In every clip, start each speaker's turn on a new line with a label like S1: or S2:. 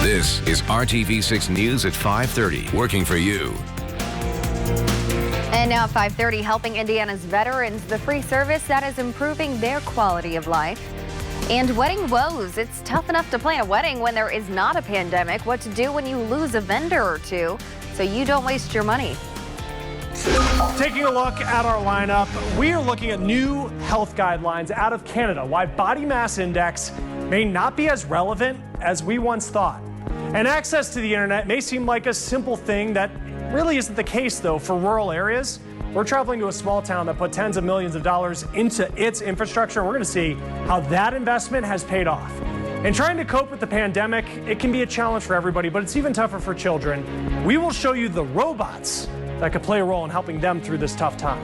S1: This is RTV6 News at 5:30, working for you.
S2: And now at 5:30, helping Indiana's veterans, the free service that is improving their quality of life. And wedding woes. It's tough enough to plan a wedding when there is not a pandemic. What to do when you lose a vendor or two so you don't waste your money.
S3: Taking a look at our lineup, we are looking at new health guidelines out of Canada, why body mass index may not be as relevant as we once thought. And access to the internet may seem like a simple thing that really isn't the case, though, for rural areas. We're traveling to a small town that put tens of millions of dollars into its infrastructure. We're going to see how that investment has paid off. And trying to cope with the pandemic, it can be a challenge for everybody, but it's even tougher for children. We will show you the robots that could play a role in helping them through this tough time.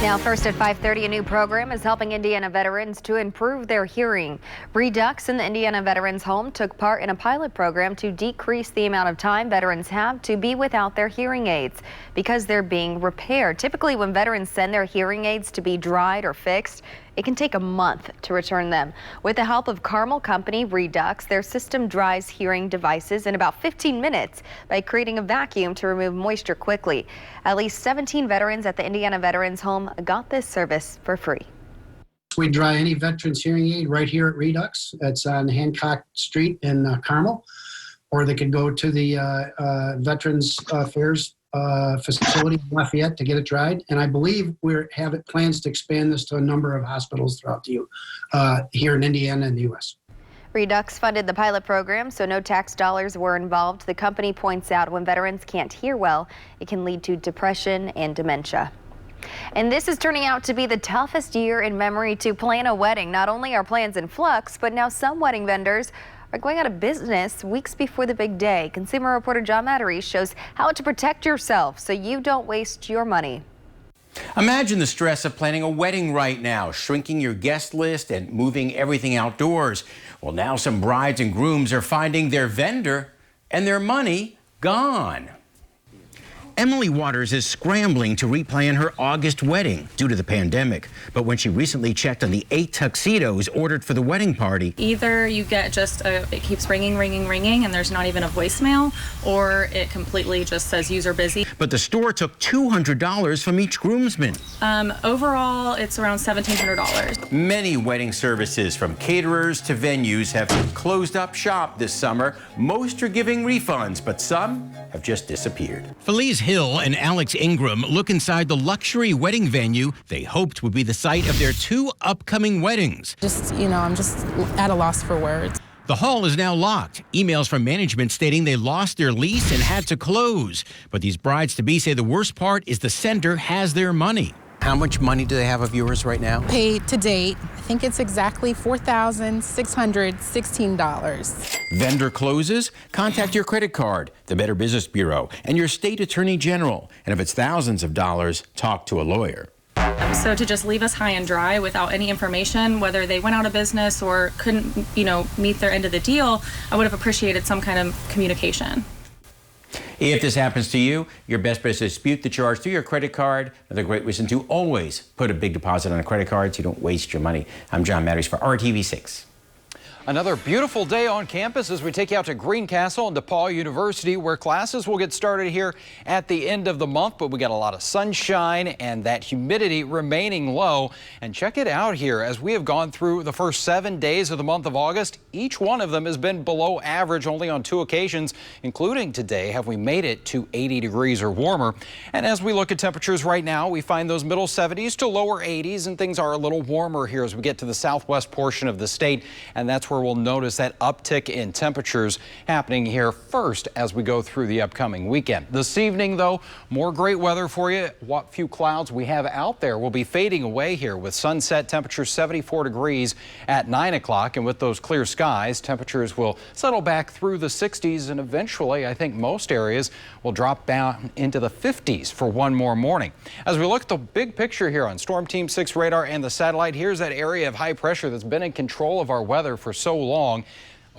S2: Now, first at 5:30, a new program is helping Indiana veterans to improve their hearing. Redux and the Indiana Veterans Home took part in a pilot program to decrease the amount of time veterans have to be without their hearing aids because they're being repaired. Typically, when veterans send their hearing aids to be dried or fixed, it can take a month to return them. With the help of Carmel company Redux, their system dries hearing devices in about 15 minutes by creating a vacuum to remove moisture quickly. At least 17 veterans at the Indiana Veterans Home got this service for free.
S4: We dry any veteran's hearing aid right here at Redux. It's on Hancock Street in Carmel, or they could go to the Veterans Affairs facility in Lafayette to get it dried. And I believe we have plans to expand this to a number of hospitals throughout the here in Indiana and the U.S.
S2: Redux funded the pilot program, so no tax dollars were involved. The company points out when veterans can't hear well, it can lead to depression and dementia. And this is turning out to be the toughest year in memory to plan a wedding. Not only are plans in flux, but now some wedding vendors are going out of business weeks before the big day. Consumer reporter John Mattery shows how to protect yourself so you don't waste your money.
S5: Imagine the stress of planning a wedding right now, shrinking your guest list and moving everything outdoors. Well, now some brides and grooms are finding their vendor and their money gone. Emily Waters is scrambling to replan her August wedding due to the pandemic. But when she recently checked on the 8 tuxedos ordered for the wedding party,
S6: either you get just it keeps ringing, and there's not even a voicemail, or it completely just says user busy.
S5: But the store took $200 from each groomsman.
S6: Overall, it's around $1,700.
S5: Many wedding services, from caterers to venues, have closed up shop this summer. Most are giving refunds, but some have just disappeared. Felice Hill and Alex Ingram look inside the luxury wedding venue they hoped would be the site of their 2 upcoming weddings.
S7: I'm just at a loss for words.
S5: The hall is now locked. Emails from management stating they lost their lease and had to close. But these brides-to-be say the worst part is the sender has their money. How much money do they have of yours right now?
S7: Paid to date, I think it's exactly $4,616.
S5: Vendor closes? Contact your credit card, the Better Business Bureau, and your state attorney general. And if it's thousands of dollars, talk to a lawyer.
S6: So to just leave us high and dry without any information, whether they went out of business or couldn't, meet their end of the deal, I would have appreciated some kind of communication.
S5: If this happens to you, your best bet is to dispute the charge through your credit card. Another great reason to always put a big deposit on a credit card so you don't waste your money. I'm John Mattery for RTV6.
S8: Another beautiful day on campus as we take you out to Greencastle and DePaul University, where classes will get started here at the end of the month. But we got a lot of sunshine and that humidity remaining low. And check it out here as we have gone through the first 7 days of the month of August. Each one of them has been below average only on 2 occasions, including today. Have we made it to 80 degrees or warmer? And as we look at temperatures right now, we find those middle 70s to lower 80s, and things are a little warmer here as we get to the southwest portion of the state. And that's where we'll notice that uptick in temperatures happening here first as we go through the upcoming weekend. This evening, though, more great weather for you. What few clouds we have out there will be fading away here with sunset temperatures 74 degrees at 9 o'clock. And with those clear skies, temperatures will settle back through the 60s, and eventually I think most areas will drop down into the 50s for one more morning. As we look at the big picture here on Storm Team 6 radar and the satellite, here's that area of high pressure that's been in control of our weather for so long.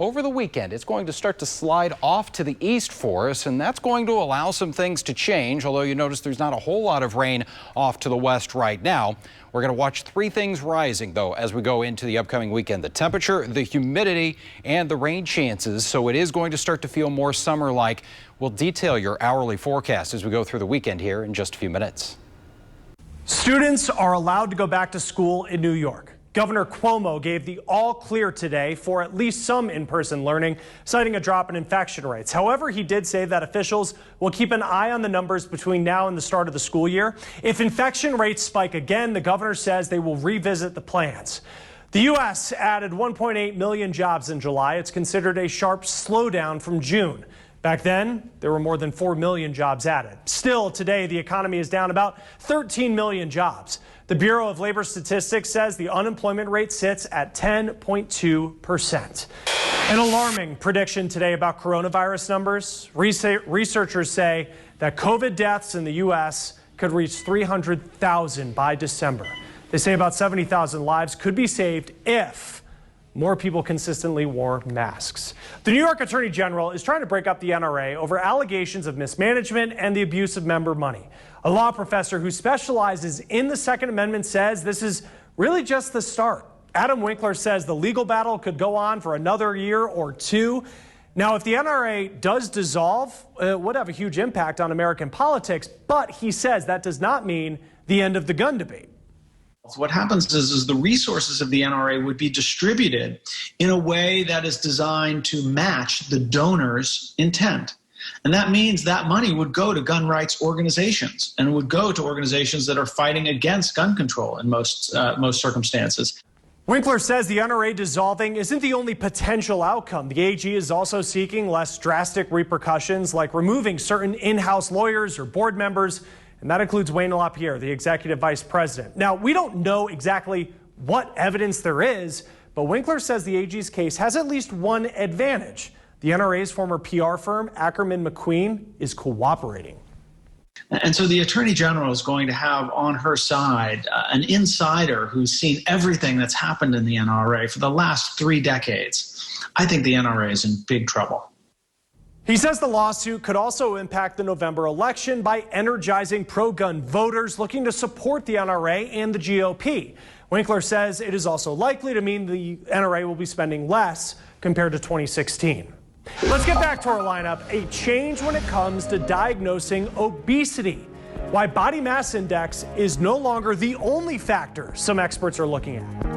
S8: over the weekend, it's going to start to slide off to the east for us, and that's going to allow some things to change, although you notice there's not a whole lot of rain off to the west right now. We're going to watch three things rising, though, as we go into the upcoming weekend: the temperature, the humidity, and the rain chances. So it is going to start to feel more summer-like. We'll detail your hourly forecast as we go through the weekend here in just a few minutes.
S3: Students are allowed to go back to school in New York. Governor Cuomo gave the all clear today for at least some in-person learning, citing a drop in infection rates. However, he did say that officials will keep an eye on the numbers between now and the start of the school year. If infection rates spike again, the governor says they will revisit the plans. The U.S. added 1.8 million jobs in July. It's considered a sharp slowdown from June. Back then, there were more than 4 million jobs added. Still, today, the economy is down about 13 million jobs. The Bureau of Labor Statistics says the unemployment rate sits at 10.2%. An alarming prediction today about coronavirus numbers. Researchers say that COVID deaths in the U.S. could reach 300,000 by December. They say about 70,000 lives could be saved if more people consistently wore masks. The New York Attorney General is trying to break up the NRA over allegations of mismanagement and the abuse of member money. A law professor who specializes in the Second Amendment says this is really just the start. Adam Winkler says the legal battle could go on for another year or two. Now, if the NRA does dissolve, it would have a huge impact on American politics, but he says that does not mean the end of the gun debate.
S9: What happens is the resources of the NRA would be distributed in a way that is designed to match the donor's intent. And that means that money would go to gun rights organizations and would go to organizations that are fighting against gun control in most circumstances.
S3: Winkler says the NRA dissolving isn't the only potential outcome. The AG is also seeking less drastic repercussions, like removing certain in-house lawyers or board members. And that includes Wayne LaPierre, the executive vice president. Now, we don't know exactly what evidence there is, but Winkler says the AG's case has at least one advantage. The NRA's former PR firm, Ackerman McQueen, is cooperating.
S9: And so the Attorney General is going to have on her side an insider who's seen everything that's happened in the NRA for the last 3 decades. I think the NRA is in big trouble.
S3: He says the lawsuit could also impact the November election by energizing pro-gun voters looking to support the NRA and the GOP. Winkler says it is also likely to mean the NRA will be spending less compared to 2016. Let's get back to our lineup. A change when it comes to diagnosing obesity. Why body mass index is no longer the only factor some experts are looking at.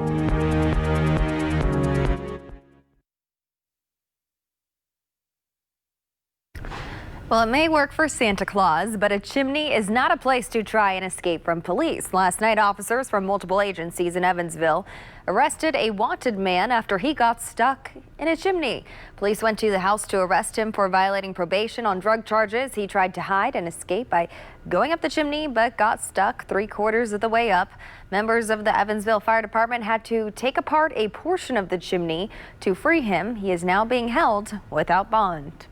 S2: Well, it may work for Santa Claus, but a chimney is not a place to try and escape from police. Last night, officers from multiple agencies in Evansville arrested a wanted man after he got stuck in a chimney. Police went to the house to arrest him for violating probation on drug charges. He tried to hide and escape by going up the chimney, but got stuck 3/4 of the way up. Members of the Evansville Fire Department had to take apart a portion of the chimney to free him. He is now being held without bond.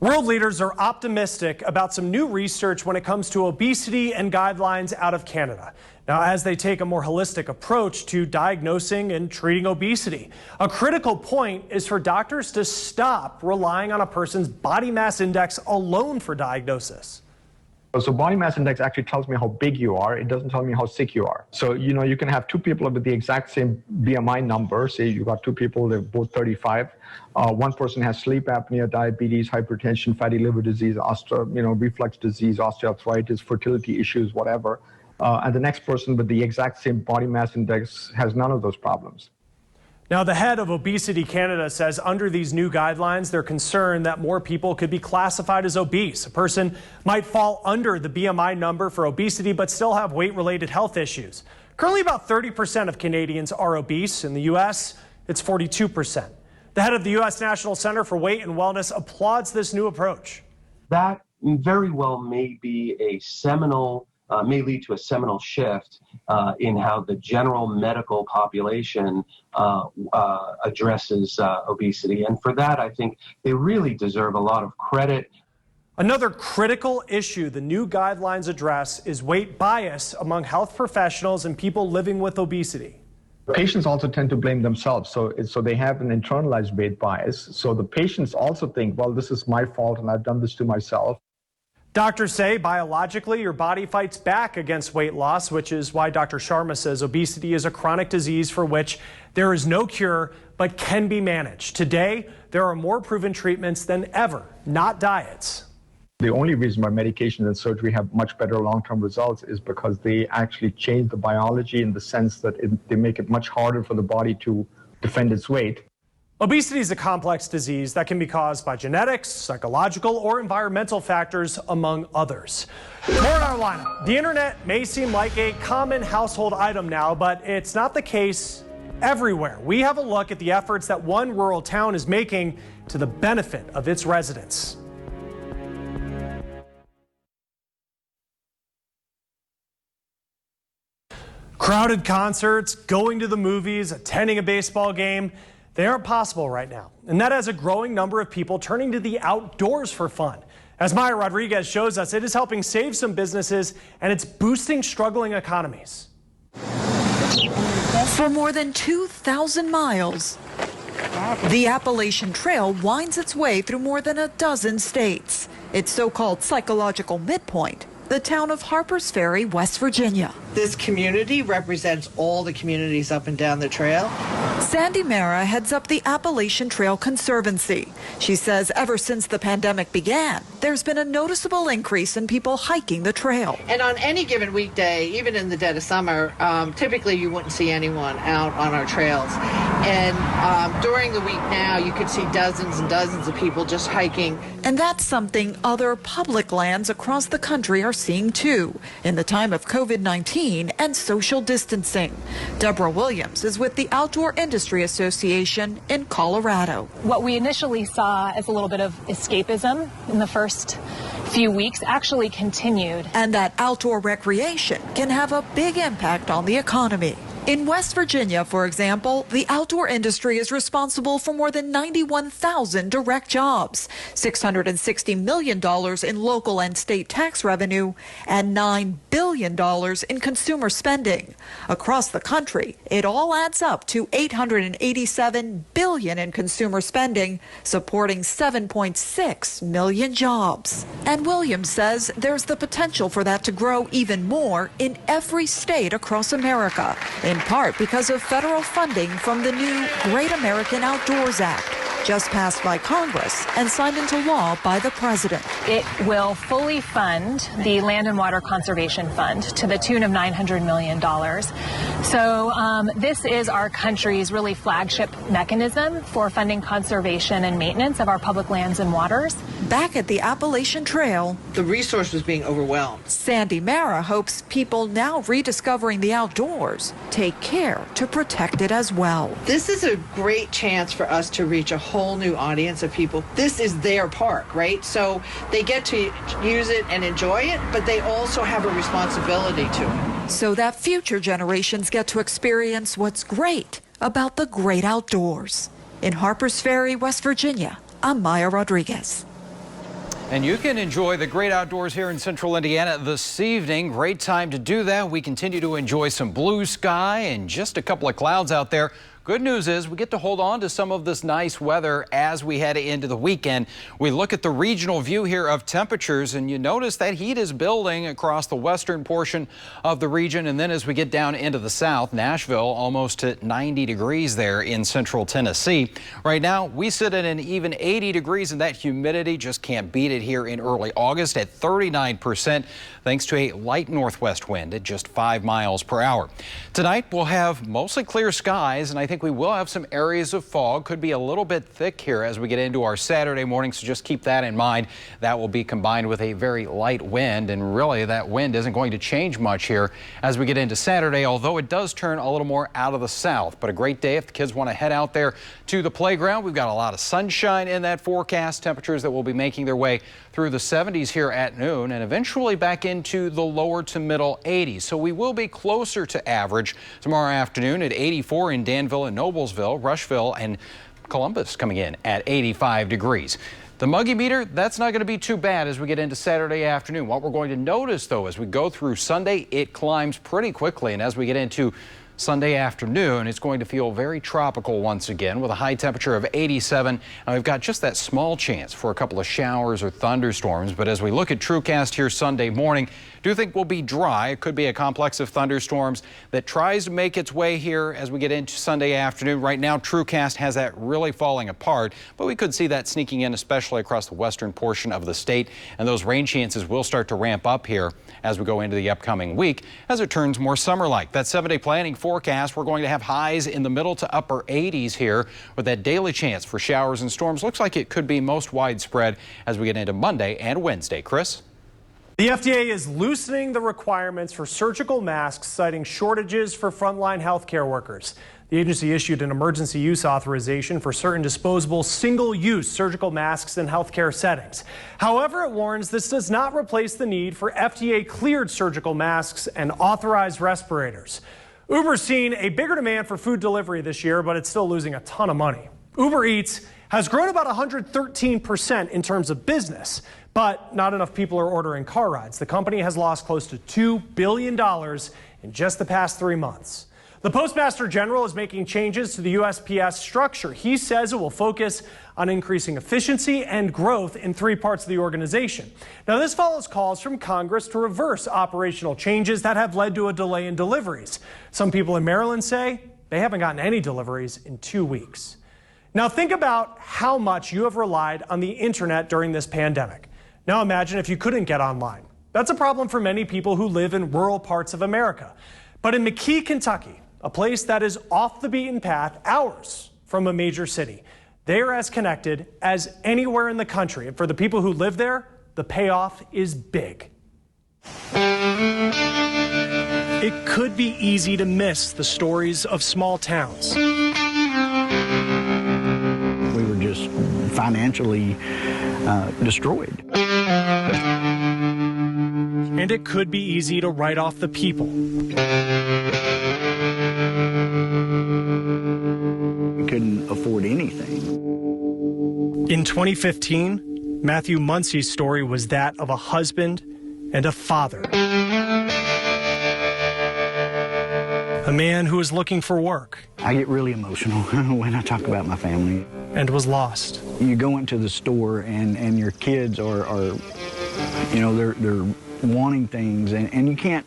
S3: World leaders are optimistic about some new research when it comes to obesity and guidelines out of Canada. Now, as they take a more holistic approach to diagnosing and treating obesity, a critical point is for doctors to stop relying on a person's body mass index alone for diagnosis.
S10: So body mass index actually tells me how big you are. It doesn't tell me how sick you are. So, you can have 2 people with the exact same BMI number. Say you got 2 people, they're both 35. One person has sleep apnea, diabetes, hypertension, fatty liver disease, reflux disease, osteoarthritis, fertility issues, whatever. And the next person with the exact same body mass index has none of those problems.
S3: Now, the head of Obesity Canada says under these new guidelines, they're concerned that more people could be classified as obese. A person might fall under the BMI number for obesity, but still have weight-related health issues. Currently, about 30% of Canadians are obese. In the U.S., it's 42%. The head of the U.S. National Center for Weight and Wellness applauds this new approach.
S11: That very well may be a seminal may lead to a seminal shift in how the general medical population addresses obesity. And for that, I think they really deserve a lot of credit.
S3: Another critical issue the new guidelines address is weight bias among health professionals and people living with obesity.
S10: Patients also tend to blame themselves, so they have an internalized weight bias. So the patients also think, well, this is my fault and I've done this to myself.
S3: Doctors say biologically your body fights back against weight loss, which is why Dr. Sharma says obesity is a chronic disease for which there is no cure but can be managed. Today, there are more proven treatments than ever, not diets.
S10: The only reason why medication and surgery have much better long-term results is because they actually change the biology in the sense that they make it much harder for the body to defend its weight.
S3: Obesity is a complex disease that can be caused by genetics, psychological, or environmental factors, among others. More in our lineup. The internet may seem like a common household item now, but it's not the case everywhere. We have a look at the efforts that one rural town is making to the benefit of its residents. Crowded concerts, going to the movies, attending a baseball game, they aren't possible right now. And that has a growing number of people turning to the outdoors for fun. As Maya Rodriguez shows us, it is helping save some businesses and it's boosting struggling economies.
S12: For more than 2,000 miles, the Appalachian Trail winds its way through more than a dozen states. Its so-called psychological midpoint, the town of Harpers Ferry, West Virginia.
S13: This community represents all the communities up and down the trail.
S12: Sandy Mara heads up the Appalachian Trail Conservancy. She says ever since the pandemic began, there's been a noticeable increase in people hiking the trail.
S13: And on any given weekday, even in the dead of summer, typically you wouldn't see anyone out on our trails. And during the week now, you could see dozens and dozens of people just hiking.
S12: And that's something other public lands across the country are seeing too, in the time of COVID-19 and social distancing. Deborah Williams is with the Outdoor Industry Association in Colorado.
S14: What we initially saw as a little bit of escapism in the first few weeks actually continued.
S12: And that outdoor recreation can have a big impact on the economy. In West Virginia, for example, the outdoor industry is responsible for more than 91,000 direct jobs, $660 million in local and state tax revenue, and $9 billion in consumer spending. Across the country, it all adds up to $887 billion in consumer spending, supporting 7.6 million jobs. And Williams says there's the potential for that to grow even more in every state across America, in part because of federal funding from the new Great American Outdoors Act, just passed by Congress and signed into law by the president.
S14: It will fully fund the Land and Water Conservation Fund to the tune of $900 million. So this is our country's really flagship mechanism for funding conservation and maintenance of our public lands and waters.
S12: Back at the Appalachian Trail,
S13: the resource was being overwhelmed.
S12: Sandy Mara hopes people now rediscovering the outdoors take care to protect it as well.
S13: This is a great chance for us to reach a whole new audience of people. This is their park, right? So they get to use it and enjoy it, but they also have a responsibility to it.
S12: So that future generations get to experience what's great about the great outdoors. In Harpers Ferry, West Virginia, I'm Maya Rodriguez.
S8: And you can enjoy the great outdoors here in central Indiana this evening. Great time to do that. We continue to enjoy some blue sky and just a couple of clouds out there. Good news is we get to hold on to some of this nice weather as we head into the weekend. We look at the regional view here of temperatures, and you notice that heat is building across the western portion of the region. And then as we get down into the south, Nashville almost at 90 degrees there in central Tennessee. Right now, we sit at an even 80 degrees, and that humidity just can't beat it here in early August at 39%, thanks to a light northwest wind at just 5 miles per hour. Tonight, we'll have mostly clear skies, and I think we will have some areas of fog. Could be a little bit thick here as we get into our Saturday morning, so just keep that in mind. That will be combined with a very light wind, and really that wind isn't going to change much here as we get into Saturday, although it does turn a little more out of the south. But a great day if the kids want to head out there to the playground. We've got a lot of sunshine in that forecast, temperatures that will be making their way through the 70s here at noon and eventually back into the lower to middle 80s. So we will be closer to average tomorrow afternoon at 84 in Danville and Noblesville, Rushville and Columbus coming in at 85 degrees. The muggy meter, that's not going to be too bad as we get into Saturday afternoon. What we're going to notice, though, as we go through Sunday, it climbs pretty quickly. And as we get into Sunday afternoon. It's going to feel very tropical once again with a high temperature of 87. And we've got just that small chance for a couple of showers or thunderstorms. But as we look at TrueCast here Sunday morning, do think we'll be dry. It could be a complex of thunderstorms that tries to make its way here as we get into Sunday afternoon. Right now, TrueCast has that really falling apart, but we could see that sneaking in, especially across the western portion of the state. And those rain chances will start to ramp up here as we go into the upcoming week as it turns more summer-like. That 7-day planning forecast, we're going to have highs in the middle to upper 80s here with that daily chance for showers and storms. Looks like it could be most widespread as we get into Monday and Wednesday. Chris?
S3: The FDA is loosening the requirements for surgical masks, citing shortages for frontline healthcare workers. The agency issued an emergency use authorization for certain disposable single-use surgical masks in healthcare settings. However, it warns this does not replace the need for FDA-cleared surgical masks and authorized respirators. Uber's seen a bigger demand for food delivery this year, but it's still losing a ton of money. Uber Eats has grown about 113% in terms of business, but not enough people are ordering car rides. The company has lost close to $2 billion in just the past 3 months. The Postmaster General is making changes to the USPS structure. He says it will focus on increasing efficiency and growth in 3 parts of the organization. Now, this follows calls from Congress to reverse operational changes that have led to a delay in deliveries. Some people in Maryland say they haven't gotten any deliveries in 2 weeks. Now, think about how much you have relied on the internet during this pandemic. Now imagine if you couldn't get online. That's a problem for many people who live in rural parts of America. But in McKee, Kentucky, a place that is off the beaten path, hours from a major city, they are as connected as anywhere in the country. And for the people who live there, the payoff is big. It could be easy to miss the stories of small towns.
S15: We were just financially destroyed.
S3: And it could be easy to write off the people.
S15: We couldn't afford anything.
S3: In 2015, Matthew Muncie's story was that of a husband and a father. A man who was looking for work.
S15: I get really emotional when I talk about my family.
S3: And was lost.
S15: You go into the store and your kids are you know, they're wanting things and you can't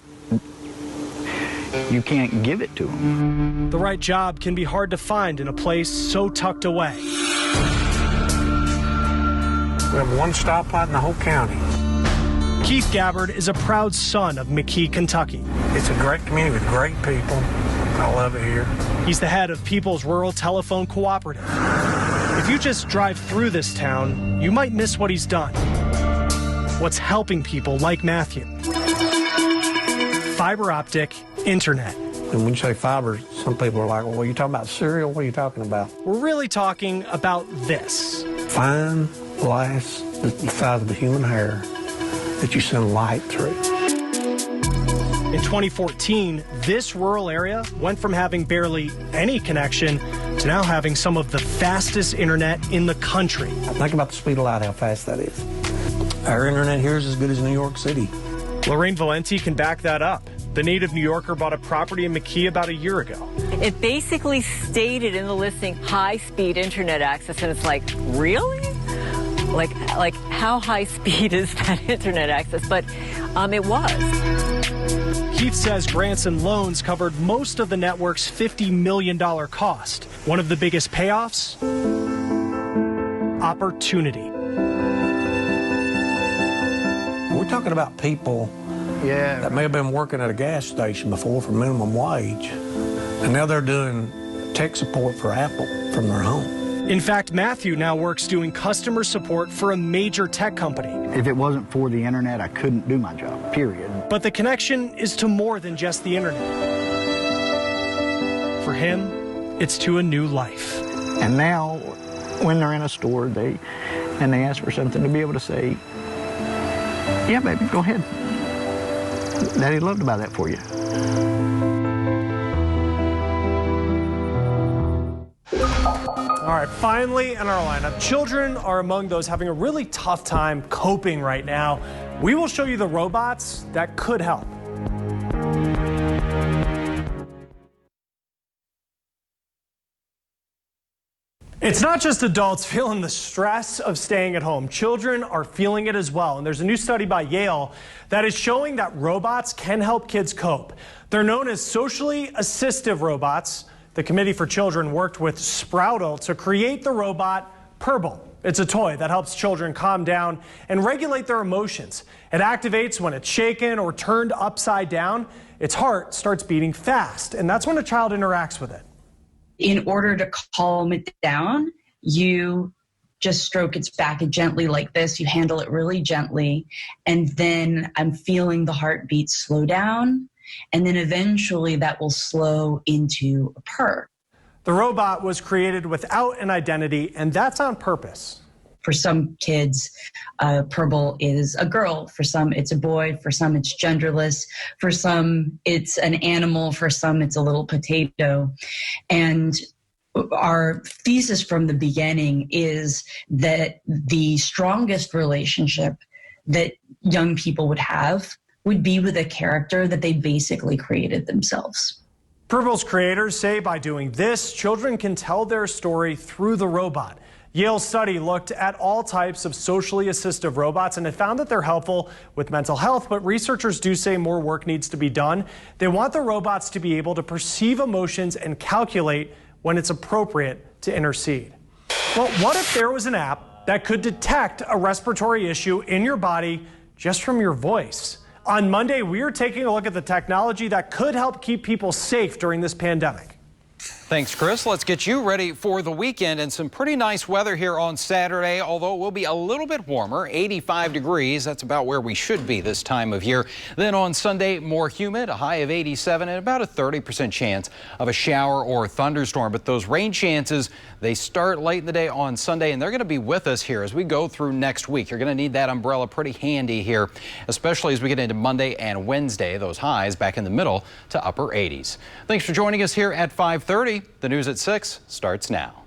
S15: give it to them.
S3: The right job can be hard to find in a place so tucked away.
S16: We have one stoplight in the whole county.
S3: Keith Gabbard is a proud son of McKee, Kentucky.
S16: It's a great community with great people. I love it here.
S3: He's the head of People's Rural Telephone Cooperative. If you just drive through this town, you might miss what he's done. What's helping people like Matthew. Fiber optic internet.
S16: And when you say fiber, some people are like, well, are you talking about cereal? What are you talking about?
S3: We're really talking about this.
S16: Fine glass the size of a human hair that you send light through.
S3: In 2014, this rural area went from having barely any connection to now having some of the fastest internet in the country.
S16: Think about the speed of light, how fast that is. Our internet here is as good as New York City.
S3: Lorraine Valenti can back that up. The native New Yorker bought a property in McKee about a year ago.
S17: It basically stated in the listing high-speed internet access, and it's like, really? Like how high speed is that internet access? But it was.
S3: Keith says grants and loans covered most of the network's $50 million cost. One of the biggest payoffs? Opportunity.
S16: We're talking about people that may have been working at a gas station before for minimum wage, and now they're doing tech support for Apple from their home.
S3: In fact, Matthew now works doing customer support for a major tech company.
S15: If it wasn't for the internet, I couldn't do my job, period.
S3: But the connection is to more than just the internet. For him, it's to a new life.
S15: And now, when they're in a store, they ask for something, to be able to say, yeah, baby, go ahead. Daddy'd love to buy that for you.
S3: All right, finally in our lineup, children are among those having a really tough time coping right now. We will show you the robots that could help. It's not just adults feeling the stress of staying at home. Children are feeling it as well. And there's a new study by Yale that is showing that robots can help kids cope. They're known as socially assistive robots. The Committee for Children worked with Sproutle to create the robot Purble. It's a toy that helps children calm down and regulate their emotions. It activates when it's shaken or turned upside down. Its heart starts beating fast, and that's when a child interacts with it.
S18: In order to calm it down, you just stroke its back gently like this. You handle it really gently. And then I'm feeling the heartbeat slow down. And then eventually that will slow into a purr.
S3: The robot was created without an identity, and that's on purpose.
S18: For some kids, Purble is a girl. For some, it's a boy. For some, it's genderless. For some, it's an animal. For some, it's a little potato. And our thesis from the beginning is that the strongest relationship that young people would have would be with a character that they basically created themselves.
S3: Purble's creators say by doing this, children can tell their story through the robot. Yale's study looked at all types of socially assistive robots, and it found that they're helpful with mental health, but researchers do say more work needs to be done. They want the robots to be able to perceive emotions and calculate when it's appropriate to intercede. Well, what if there was an app that could detect a respiratory issue in your body just from your voice? On Monday, we are taking a look at the technology that could help keep people safe during this pandemic.
S8: Thanks, Chris. Let's get you ready for the weekend and some pretty nice weather here on Saturday, although it will be a little bit warmer, 85 degrees. That's about where we should be this time of year. Then on Sunday, more humid, a high of 87 and about a 30% chance of a shower or thunderstorm. But those rain chances, they start late in the day on Sunday, and they're going to be with us here as we go through next week. You're going to need that umbrella pretty handy here, especially as we get into Monday and Wednesday. Those highs back in the middle to upper 80s. Thanks for joining us here at 5:30. The news at 6 starts now.